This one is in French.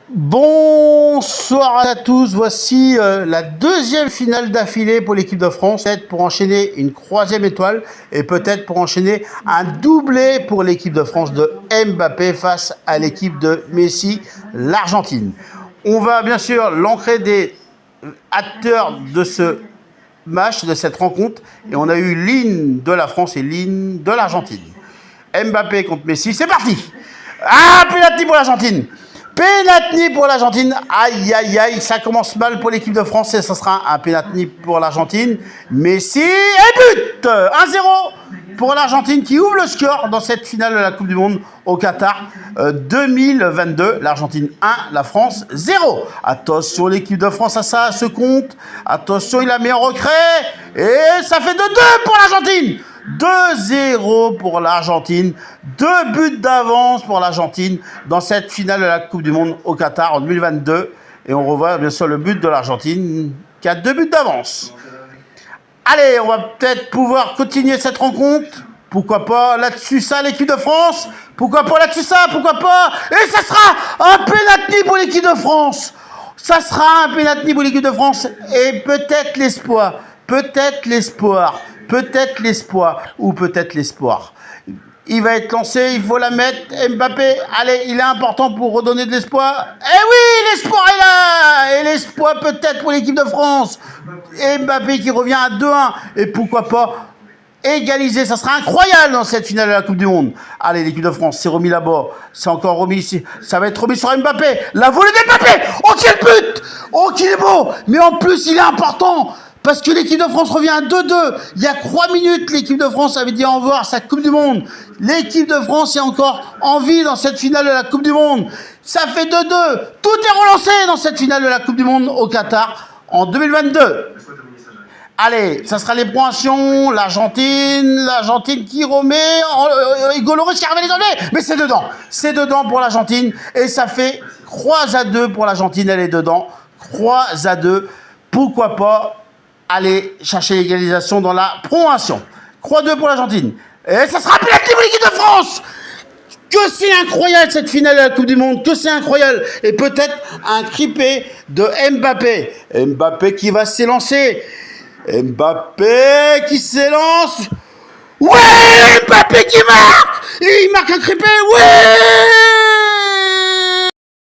Bonsoir à tous, voici la deuxième finale d'affilée pour l'équipe de France, peut-être pour enchaîner une troisième étoile et peut-être pour enchaîner un doublé pour l'équipe de France de Mbappé face à l'équipe de Messi, l'Argentine. On va bien sûr l'ancrer des acteurs de ce match, de cette rencontre, et on a eu l'hymne de la France et l'hymne de l'Argentine. Mbappé contre Messi, c'est parti. Penalty pour l'Argentine. Penalty pour l'Argentine, aïe aïe aïe, ça commence mal pour l'équipe de France et ce sera un penalty pour l'Argentine. Messi et but 1-0 pour l'Argentine qui ouvre le score dans cette finale de la Coupe du Monde au Qatar 2022. L'Argentine 1, la France 0. Attention l'équipe de France à ça, à ce compte. Attention, il la met en recrée et ça fait 2-2 pour l'Argentine. 2-0 pour l'Argentine, 2 buts d'avance pour l'Argentine dans cette finale de la Coupe du Monde au Qatar en 2022. Et on revoit bien sûr le but de l'Argentine qui a 2 buts d'avance. Allez, on va peut-être pouvoir continuer cette rencontre. Pourquoi pas là-dessus ça l'équipe de France? Pourquoi pas là-dessus ça? Pourquoi pas? Et ça sera un penalty pour l'équipe de France. Ça sera un penalty pour l'équipe de France et peut-être l'espoir. Peut-être l'espoir. Peut-être l'espoir, ou peut-être l'espoir. Il va être lancé, il faut la mettre. Mbappé, allez, il est important pour redonner de l'espoir. Eh oui, l'espoir est là. Et l'espoir peut-être pour l'équipe de France. Mbappé qui revient à 2-1. Et pourquoi pas égaliser, ça sera incroyable dans cette finale de la Coupe du Monde. Allez, l'équipe de France, c'est remis là-bas. C'est encore remis ici. Ça va être remis sur Mbappé. La volée d'Mbappé. Oh, quel but. Oh, qu'il est beau. Mais en plus, il est important. Parce que l'équipe de France revient à 2-2. Il y a 3 minutes, l'équipe de France avait dit au revoir à sa Coupe du Monde. L'équipe de France est encore en vie dans cette finale de la Coupe du Monde. Ça fait 2-2. Tout est relancé dans cette finale de la Coupe du Monde au Qatar en 2022. Allez, ça sera l'ébranchation, l'Argentine qui remet, Goloris qui arrive à les enlever, mais c'est dedans pour l'Argentine, et ça fait 3-2 pour l'Argentine, elle est dedans, 3-2, pourquoi pas aller chercher l'égalisation dans la prolongation. 3-2 pour l'Argentine. Et ça sera penalty pour l'équipe de France. Que c'est incroyable cette finale de la Coupe du Monde. Que c'est incroyable. Et peut-être un triplé de Mbappé. Mbappé qui va s'élancer. Mbappé qui s'élance. Ouais, Mbappé qui marque. Et il marque un triplé. Ouais.